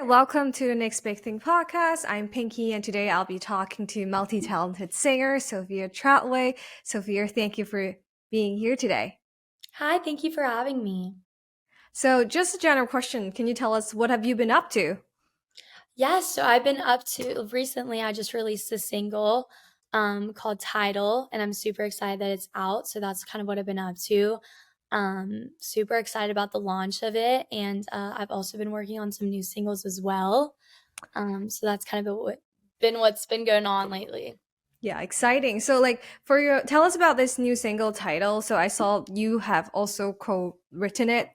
welcome to the Next Big Thing podcast. I'm Pinky, and today I'll be talking to multi-talented singer Sophia Treadway. Sophia, thank you for being here today. Hi, thank you for having me. So, just a general question: can you tell us what have you been up to? Yes, so I've been up to recently I just released a single called Title and I'm super excited that it's out. So that's kind of what I've been up to. Super excited about the launch of it and I've also been working on some new singles as well. So that's kind of what's been going on lately. Yeah, exciting. So, for your, tell us about this new single title. So, I saw you have also co-written it.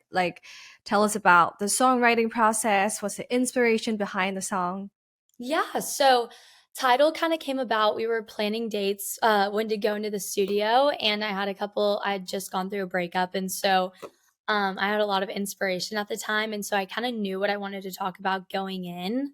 Tell us about the songwriting process. What's the inspiration behind the song? Yeah, so Tidal kind of came about. We were planning dates when to go into the studio, and I had just gone through a breakup, and so I had a lot of inspiration at the time, and so I kind of knew what I wanted to talk about going in.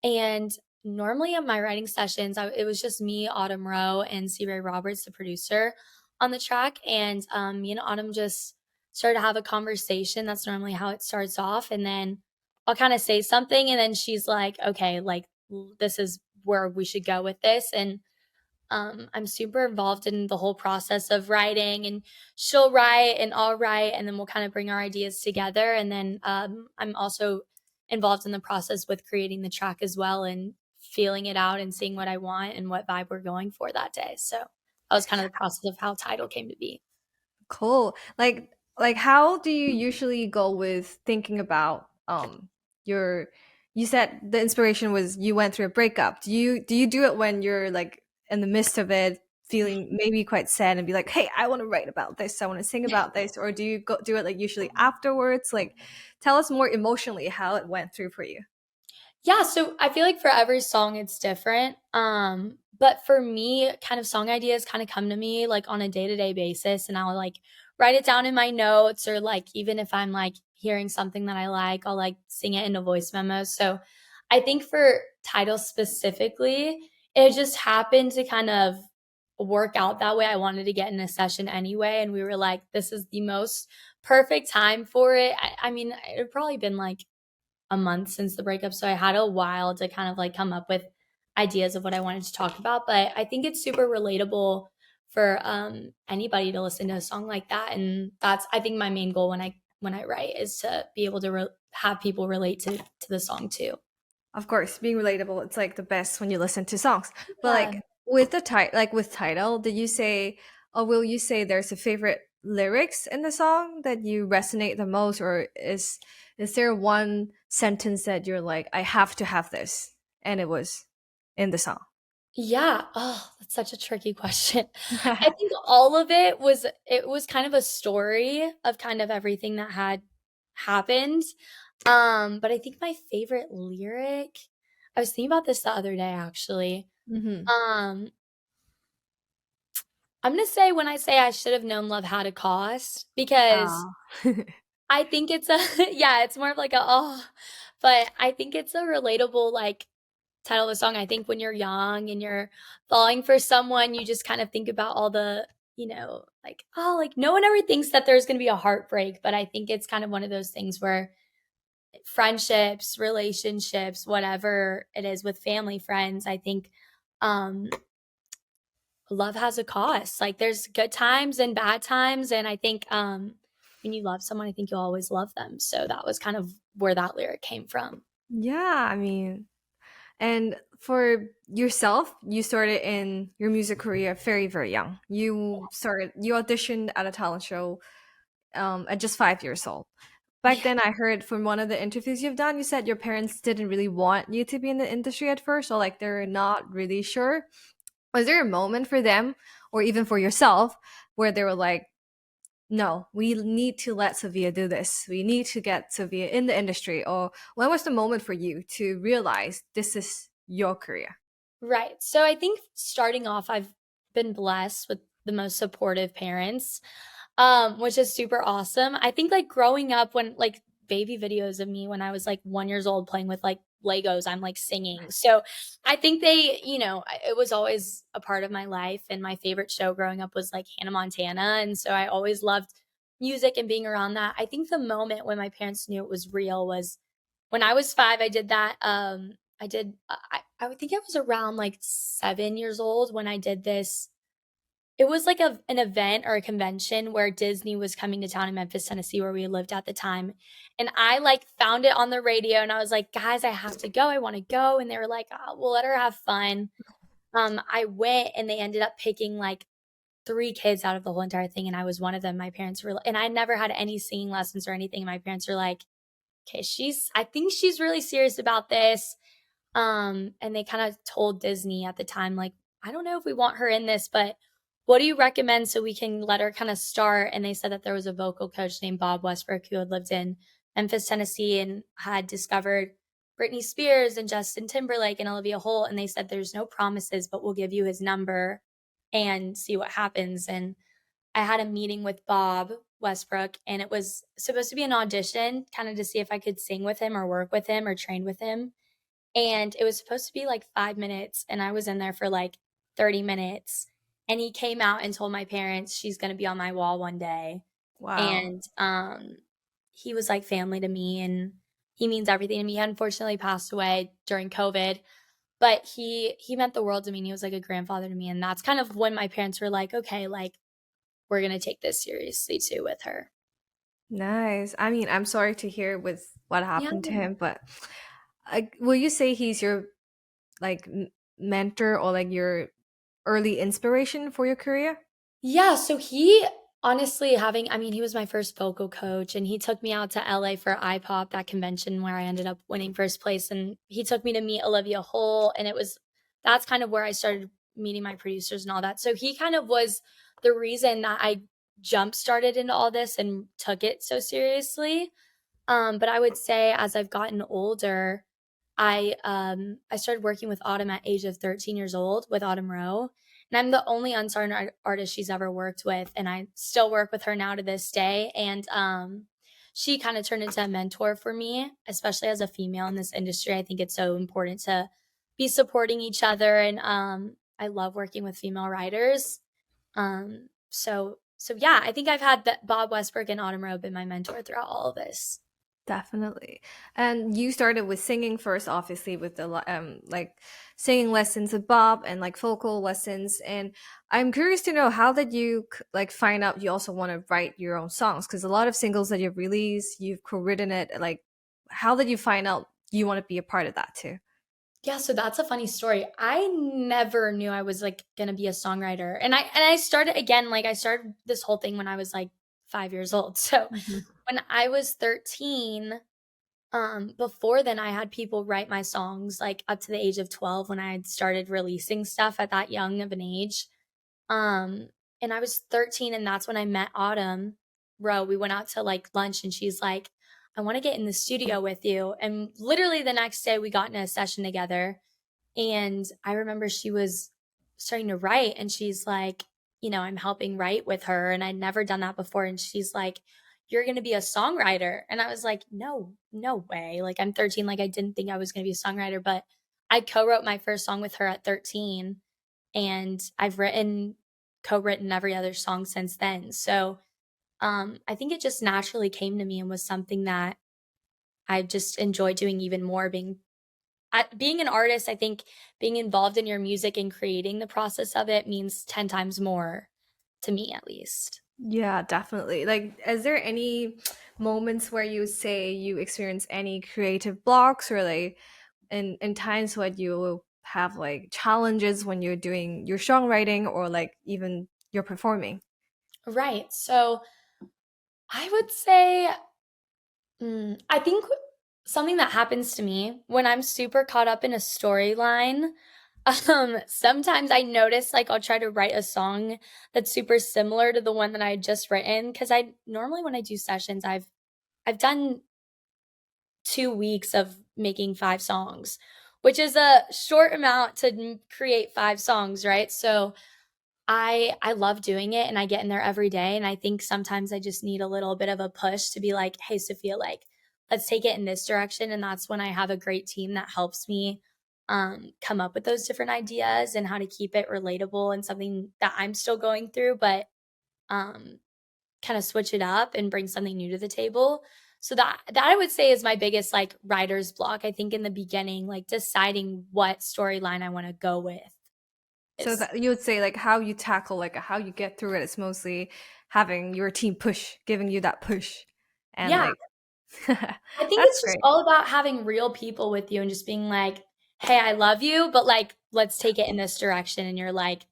And normally at my writing sessions, it was just me, Autumn Rowe, and C. Ray Roberts, the producer, on the track. And me and Autumn just started to have a conversation. That's normally how it starts off. And then I'll kind of say something, and then she's like, okay, like this is where we should go with this. And I'm super involved in the whole process of writing, and she'll write and I'll write, and then we'll kind of bring our ideas together. And then I'm also involved in the process with creating the track as well and feeling it out and seeing what I want and what vibe we're going for that day. So that was kind of the process of how Title came to be. Cool. How do you usually go with thinking about your you said the inspiration was you went through a breakup. Do you do it when you're like in the midst of it, feeling maybe quite sad and be like, "Hey, I want to write about this. I want to sing about this," or do you go do it like usually afterwards? Like tell us more emotionally how it went through for you. Yeah, so I feel like for every song it's different. But for me, kind of song ideas kind of come to me like on a day-to-day basis and I'll like write it down in my notes or like even if I'm like hearing something that I like, I'll like sing it in a voice memo. So I think for Title specifically, it just happened to kind of work out that way. I wanted to get in a session anyway and we were like this is the most perfect time for it. I mean, it had probably been like a month since the breakup, so I had a while to kind of like come up with ideas of what I wanted to talk about, but I think it's super relatable for anybody to listen to a song like that, and that's I think my main goal when I write is to be able to have people relate to the song too. Of course, being relatable, it's like the best when you listen to songs. But Yeah. with the with title, did you say or will you say there's a favorite lyrics in the song that you resonate the most, or is there one sentence that you're like, I have to have this, and it was in the song? Yeah. Oh, that's such a tricky question. I think all of it was kind of a story of kind of everything that had happened. But I think my favorite lyric I was thinking about this the other day actually. Hmm. Um, I'm gonna say when I say I should have known love had a cost because Oh. I think it's a yeah, it's more of like a oh, but I think it's a relatable like title of the song. I think when you're young and you're falling for someone, you just kind of think about all the, like, oh, like no one ever thinks that there's going to be a heartbreak. But I think it's kind of one of those things where friendships, relationships, whatever it is with family, friends, I think um, love has a cost. Like there's good times and bad times. And I think when you love someone, I think you'll always love them. So that was kind of where that lyric came from. Yeah, I mean, and for yourself, you started in your music career very, very young. You auditioned at a talent show at just 5 years old. Back Yeah. then, I heard from one of the interviews you've done, you said your parents didn't really want you to be in the industry at first, or like they're not really sure. Was there a moment for them, or even for yourself, where they were like, no, we need to let Sophia do this. We need to get Sophia in the industry. Or when was the moment for you to realize this is your career? Right. So I think starting off, I've been blessed with the most supportive parents, which is super awesome. I think like growing up when like baby videos of me when I was like 1 years old playing with like Legos, I'm like singing. So I think it was always a part of my life. And my favorite show growing up was like Hannah Montana. And so I always loved music and being around that. I think the moment when my parents knew it was real was when I was 5, I did that. I would think I was around like 7 years old when I did this. It was like an event or a convention where Disney was coming to town in Memphis, Tennessee, where we lived at the time. And I like found it on the radio and I was like, guys, I have to go. I want to go. And they were like, oh, we'll let her have fun. I went and they ended up picking like 3 kids out of the whole entire thing. And I was one of them. My parents were, and I never had any singing lessons or anything. My parents were like, okay, I think she's really serious about this. And they kind of told Disney at the time, like, I don't know if we want her in this, but what do you recommend so we can let her kind of start? And they said that there was a vocal coach named Bob Westbrook who had lived in Memphis, Tennessee, and had discovered Britney Spears and Justin Timberlake and Olivia Holt. And they said, there's no promises, but we'll give you his number and see what happens. And I had a meeting with Bob Westbrook, and it was supposed to be an audition, kind of to see if I could sing with him or work with him or train with him. And it was supposed to be like 5 minutes, and I was in there for like 30 minutes. And he came out and told my parents she's going to be on my wall one day. Wow. And he was like family to me, and he means everything to me. He unfortunately passed away during COVID, but he meant the world to me. And he was like a grandfather to me, and that's kind of when my parents were like, okay, like we're going to take this seriously too with her. Nice. I mean, I'm sorry to hear with what Yeah. happened to him, but will you say he's your like mentor or like your early inspiration for your career? Yeah, so he honestly I mean, he was my first vocal coach and he took me out to LA for iPop, that convention where I ended up winning first place. And he took me to meet Olivia Holt. And that's kind of where I started meeting my producers and all that. So he kind of was the reason that I jump started into all this and took it so seriously. But I would say as I've gotten older, I started working with Autumn at age of 13 years old with Autumn Rowe. And I'm the only unsigned artist she's ever worked with. And I still work with her now to this day. And she kind of turned into a mentor for me, especially as a female in this industry. I think it's so important to be supporting each other. And I love working with female writers. So yeah, I think I've had Bob Westbrook and Autumn Rowe been my mentor throughout all of this. Definitely. And you started with singing first, obviously, with the like singing lessons with Bob and like vocal lessons. And I'm curious to know, how did you like find out you also want to write your own songs? Because a lot of singles that you've released, you've co-written it. Like, how did you find out you want to be a part of that too? Yeah, so that's a funny story. I never knew I was like gonna be a songwriter. And I started again, like I started this whole thing when I was like 5 years old. So Mhm. when I was 13, before then I had people write my songs like up to the age of 12 when I had started releasing stuff at that young of an age. Um, and I was 13 and that's when I met Autumn Rowe. We went out to like lunch and she's like, I want to get in the studio with you. And literally the next day we got in a session together. And I remember she was starting to write and she's like, I'm helping write with her. And I'd never done that before. And she's like, you're going to be a songwriter. And I was like, no, no way. Like I'm 13. Like I didn't think I was going to be a songwriter, but I co-wrote my first song with her at 13 and I've co-written every other song since then. So I think it just naturally came to me and was something that I just enjoy doing even more. Being an artist, I think being involved in your music and creating the process of it means 10 times more to me, at least. Yeah, definitely. Like, is there any moments where you say you experience any creative blocks, or like in times when you have like challenges when you're doing your songwriting or like even you're performing? Right. So I would say, I think something that happens to me when I'm super caught up in a storyline. Sometimes I notice like I'll try to write a song that's super similar to the one that I had just written because I normally when I do sessions, I've done 2 weeks of making 5 songs, which is a short amount to create 5 songs, right? So I love doing it and I get in there every day. And I think sometimes I just need a little bit of a push to be like, hey, Sophia, like, let's take it in this direction. And that's when I have a great team that helps me come up with those different ideas and how to keep it relatable and something that I'm still going through, but um, kind of switch it up and bring something new to the table. So that I would say is my biggest like writer's block. I think in the beginning, like deciding what storyline I want to go with So is that you would say like how you tackle like how you get through it. It's mostly having your team push, giving you that push, and yeah. like I think that's it's just great. all about having real people with you and just being like, "Hey, I love you, but like let's take it in this direction." And you're like,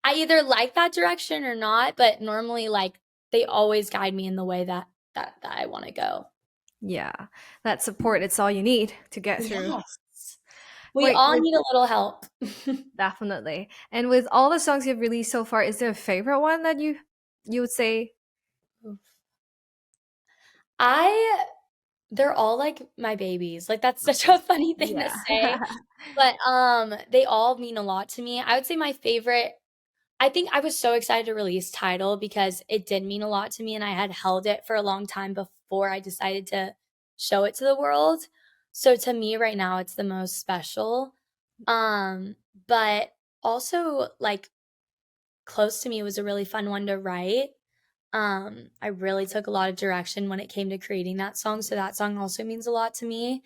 I either like that direction or not, but normally like they always guide me in the way that I want to go. Yeah, that support. It's all you need to get through. Yes. We Wait, all with need a little help. definitely. And with all the songs you've released so far, is there a favorite one that you would say? I they're all like my babies. Like that's such a funny thing to Yeah. say, but they all mean a lot to me. I would say my favorite I think I was so excited to release Tidal because it did mean a lot to me and I had held it for a long time before I decided to show it to the world. So to me right now it's the most special. Um but also like Close to Me was a really fun one to write. I really took a lot of direction when it came to creating that song, so that song also means a lot to me.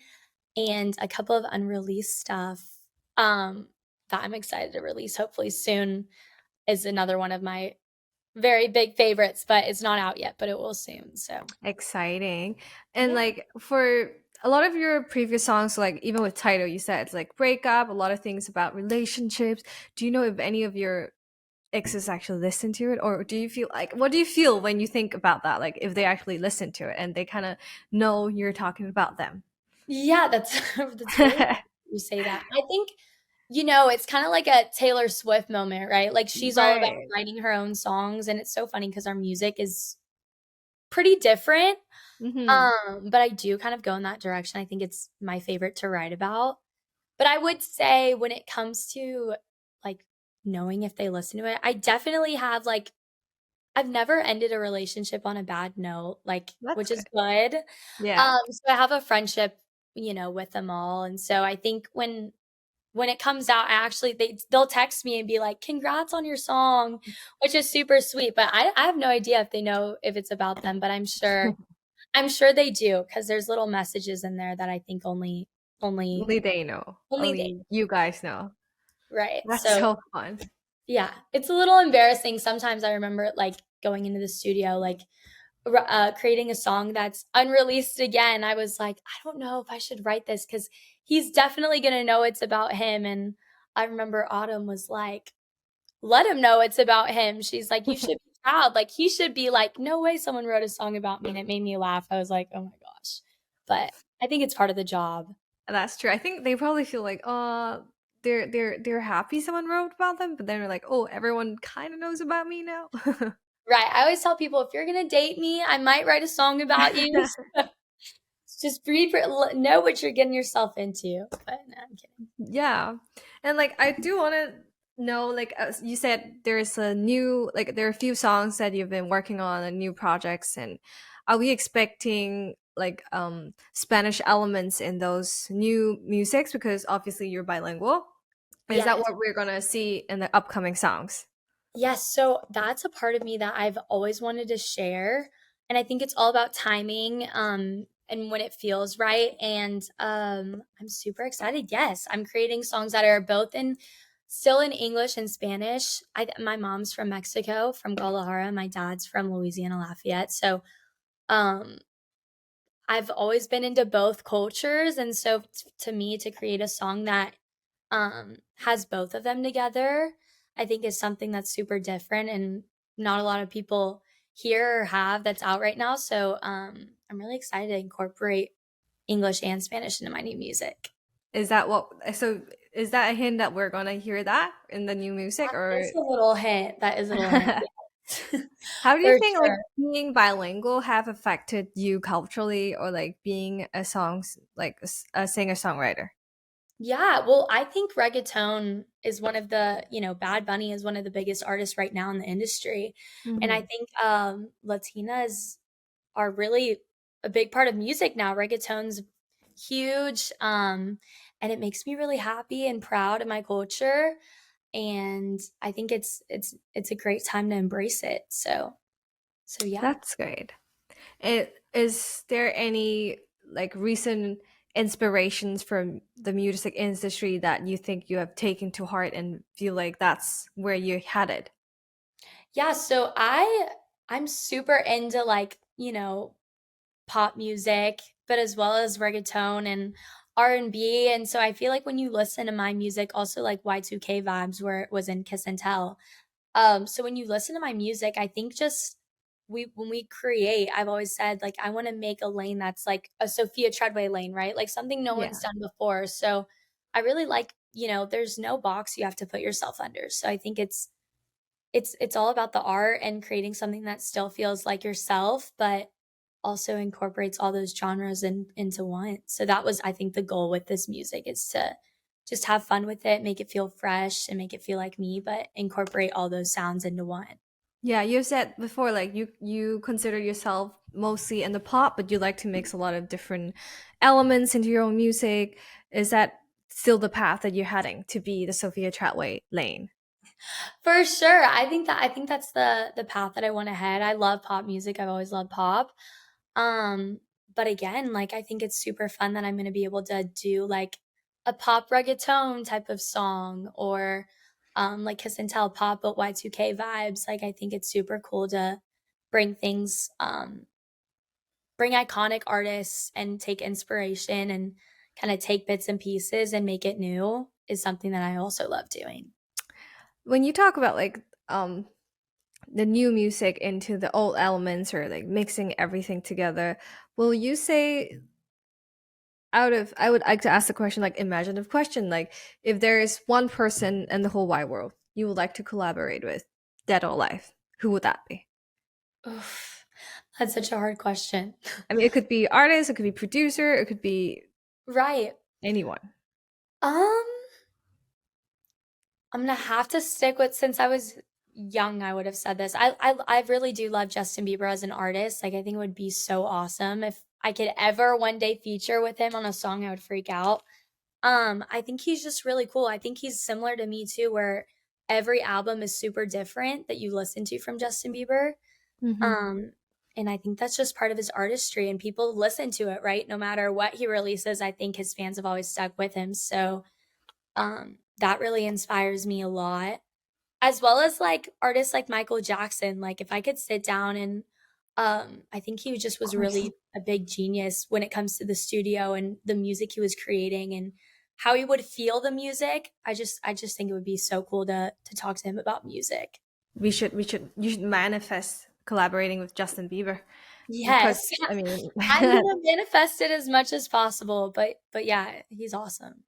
And a couple of unreleased stuff um that I'm excited to release hopefully soon is another one of my very big favorites, but it's not out yet, but it will soon. So, Exciting. And yeah. like for a lot of your previous songs, like even with title, you said it's like breakup, a lot of things about relationships. Do you know if any of your exes actually listen to it? Or do you feel like what do you feel when you think about that? Like if they actually listen to it and they kind of know you're talking about them. Yeah, that's that's really you say that. I think, it's kinda like a Taylor Swift moment, right? Like, she's all about Right. writing her own songs, and it's so funny because our music is pretty different, Hmm. but I do kind of go in that direction. I think it's my favorite to write about. But I would say when it comes to, like, knowing if they listen to it, I definitely have, like I've never ended a relationship on a bad note, like, That's which is good. good. Yeah. So I have a friendship, with them all, and so I think when it comes out, I actually they'll text me and be like, "Congrats on your song," which is super sweet, but I have no idea if they know if it's about them, but I'm sure they do because there's little messages in there that I think only Only they know. only they Only you guys know. right, That's so so fun. yeah, it's a little embarrassing. Sometimes I remember, like, going into the studio, like, creating a song that's unreleased again. I was like, "I don't know if I should write this because he's definitely gonna know it's about him," and I remember Autumn was like, "Let him know it's about him." She's like, "You should be proud." Like, he should be like, "No way someone wrote a song about me," and it made me laugh. I was like, "Oh my gosh." But I think it's part of the job. That's true. I think they probably feel like, they're happy someone wrote about them, but then they're like, oh, everyone kind of knows about me now. Right, I always tell people, "If you're gonna date me, I might write a song about you." Just know what you're getting yourself into. But no, I'm kidding. Yeah, and like I do want to know, like you said, there's a new, like there are a few songs that you've been working on and new projects, and are we expecting like Spanish elements in those new musics? Because obviously you're bilingual. Is that Yes. what we're gonna see in the upcoming songs? Yes, so that's a part of me that I've always wanted to share, and I think it's all about timing, and when it feels right, and, I'm super excited. Yes, I'm creating songs that are both in still in English and Spanish. My mom's from Mexico, from Guadalajara, my dad's from Louisiana Lafayette, so, um, I've always been into both cultures, and so to me, to create a song that has both of them together, I think is something that's super different and not a lot of people here or have that's out right now. So I'm really excited to incorporate English and Spanish into my new music. Is that what? So is that a hint that we're gonna hear that in the new music, That is or a little hint. That is a little hint. Yes. how do you For think like sure. being bilingual have affected you culturally, or like being a singer songwriter? Yeah, well, I think reggaeton is one of Bad Bunny is one of the biggest artists right now in the industry. And I Hmm. think Latinas are really a big part of music now. Reggaeton's huge, and it makes me really happy and proud of my culture. And I think it's a great time to embrace it. So yeah. That's great. Is there any like recent inspirations from the music industry that you think you have taken to heart and feel like that's where you're headed? Yeah, so I'm super into like, pop music, but as well as reggaeton and R&B, and B. And so I feel like when you listen to my music, also like Y2K vibes where it was in Kiss and Tell. So when you listen to my music, I think just we when we create, I've always said like I want to make a lane that's like a Sophia Treadway lane, right? Like something no one's Yeah. done before. So I really like, there's no box you have to put yourself under. So I think it's all about the art and creating something that still feels like yourself, but also incorporates all those genres into one. So that was, I think, the goal with this music is to just have fun with it, make it feel fresh and make it feel like me, but incorporate all those sounds into one. Yeah, you said before like you consider yourself mostly in the pop, but you like to mix a lot of different elements into your own music. Is that still the path that you're heading to be the Sophia Treadway lane? For sure. I think that's the path that I want ahead. I love pop music. I've always loved pop. Um, but again, like I think it's super fun that I'm gonna be able to do like a pop reggaeton type of song or like Kiss and Tell pop but Y2K vibes. Like I think it's super cool to bring things bring iconic artists and take inspiration and kind of take bits and pieces and make it new is something that I also love doing. When you talk about like the new music into the old elements or like mixing everything together, will you say out of I would like to ask the question like imaginative question like if there is one person in the whole wide world you would like to collaborate with, dead or alive, who would that be? Oof, that's such a hard question. I mean, it could be artist, it could be producer, it could be Right. anyone. Um, I'm gonna have to stick with since I was young, I would have said this. I really do love Justin Bieber as an artist. Like I think it would be so awesome if I could ever one day feature with him on a song, I would freak out. I think he's just really cool. I think he's similar to me too, where every album is super different that you listen to from Justin Bieber. Hmm. Um, and I think that's just part of his artistry and people listen to it, right? No matter what he releases, I think his fans have always stuck with him. So that really inspires me a lot. As well as like artists like Michael Jackson. Like if I could sit down and I think he just Of was course. really a big genius when it comes to the studio and the music he was creating and how he would feel the music. I just think it would be so cool to talk to him about music. We should you should manifest collaborating with Justin Bieber Yes. because I mean I'm gonna manifest it as much as possible, but yeah, he's awesome.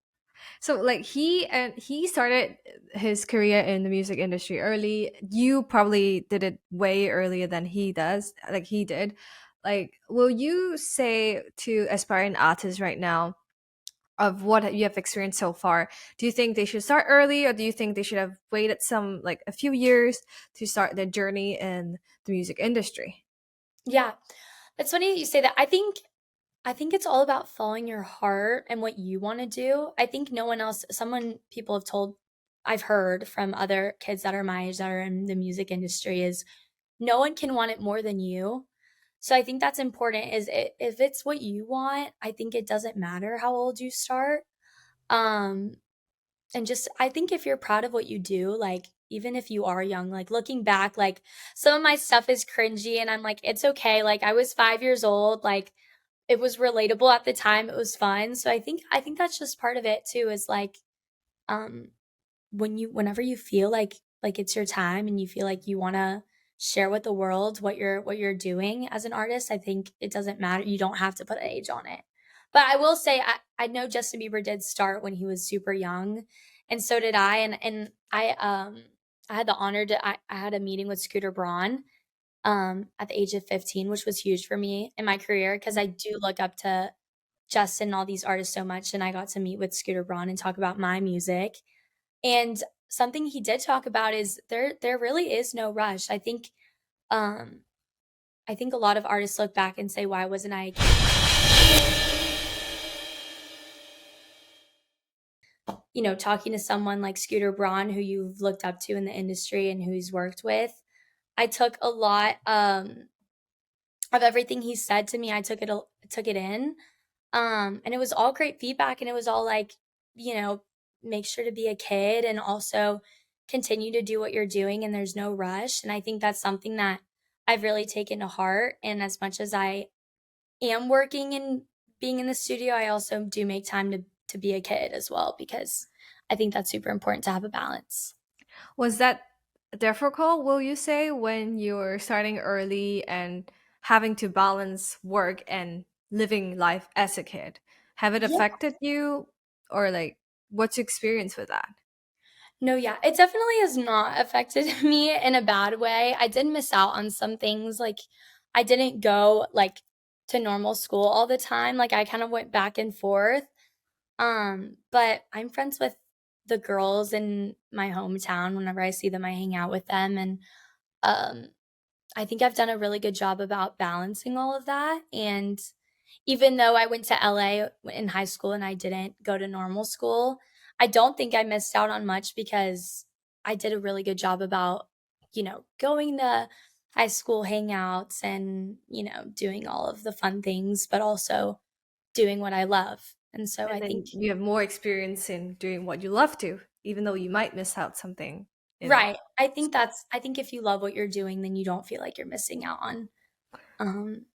so like he started his career in the music industry early. You probably did it way earlier than he did. Like, will you say to aspiring artists right now of what you have experienced so far, do you think they should start early or do you think they should have waited some like a few years to start their journey in the music industry? Yeah. It's funny that you say that. I think it's all about following your heart and what you wanna do. I think no one else someone people have told I've heard from other kids that are my age that are in the music industry is no one can want it more than you. So I think that's important is if it's what you want, I think it doesn't matter how old you start. Um, and just I think if you're proud of what you do, like, even if you are young, like, looking back, like, some of my stuff is cringy and I'm like, "It's okay." Like, I was 5 years old, like, it was relatable at the time, it was fun. So I think that's just part of it too is, like, um, whenever you feel like it's your time and you feel like you wanna share with the world what you're doing as an artist, I think it doesn't matter, you don't have to put an age on it. But I will say I know Justin Bieber did start when he was super young, and so did I, and I had the honor to I had a meeting with Scooter Braun, at the age of 15, which was huge for me in my career because I do look up to Justin and all these artists so much, and I got to meet with Scooter Braun and talk about my music. And something he did talk about is there really is no rush. Um I think a lot of artists look back and say, "Why wasn't I a kid?" Talking to someone like Scooter Braun, who you've looked up to in the industry and who he's worked with, I took a lot. of everything he said to me. I took it in. And it was all great feedback, and it was all like, you know, make sure to be a kid and also continue to do what you're doing, and there's no rush. And I think that's something that I've really taken to heart. And as much as I am working and being in the studio, I also do make time to be a kid as well, because I think that's super important to have a balance. Was that difficult, will you say, when you're starting early and having to balance work and living life as a kid? Have it Yeah. affected you, or like what's your experience with that? No, yeah, it definitely has not affected me in a bad way. I did miss out on some things, like, I didn't go, like, to normal school all the time, like, I kind of went back and forth, but I'm friends with the girls in my hometown. Whenever I see them, I hang out with them, and, um, I think I've done a really good job about balancing all of that. And even though I went to LA in high school and I didn't go to normal school, I don't think I missed out on much, because I did a really good job about, going to high school hangouts and, doing all of the fun things, but also doing what I love. And so And I think, then you have more experience in doing what you love to, even though you might miss out something in right. I think if you love what you're doing, then you don't feel like you're missing out on um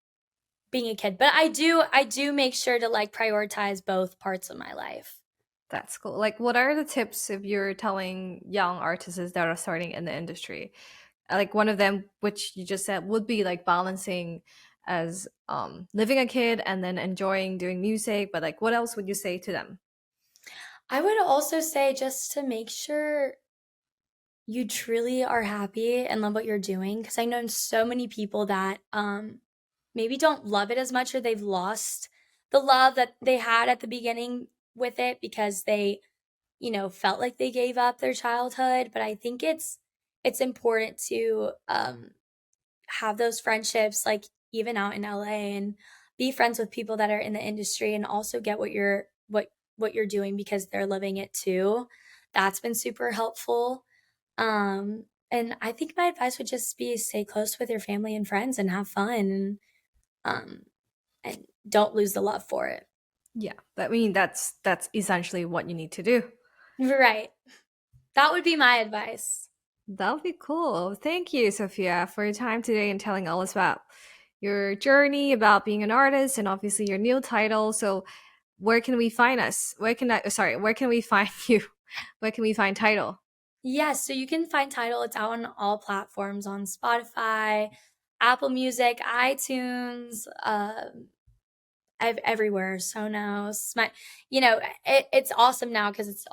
being a kid. But I do make sure to, like, prioritize both parts of my life. that's cool. Like, what are the tips if you're telling young artists that are starting in the industry? Like one of them, which you just said, would be like balancing as living a kid and then enjoying doing music. But like, what else would you say to them? I would also say, just to make sure you truly are happy and love what you're doing, because I know so many people that, maybe don't love it as much, or they've lost the love that they had at the beginning with it, because they, felt like they gave up their childhood. But I think it's important to, have those friendships, like, even out in LA, and be friends with people that are in the industry, and also get what you're doing because they're living it too. That's been super helpful. And I think my advice would just be, stay close with your family and friends and have fun, um and don't lose the love for it. Yeah, I mean that's essentially what you need to do. Right. That would be my advice. That would be cool. Thank you, Sophia, for your time today and telling all us about your journey about being an artist and obviously your new title. So, where can we find us? Where can we find you? Where can we find title? Yes, so you can find Tidal. It's out on all platforms, on Spotify, Apple Music, iTunes, everywhere. Sonos, it's awesome now, because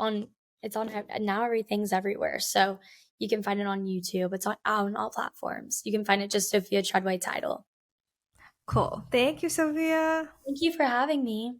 now everything's everywhere. So you can find it on YouTube. It's out on all platforms. You can find it, just Sophia Treadway Title. Cool. Thank you, Sophia. Thank you for having me.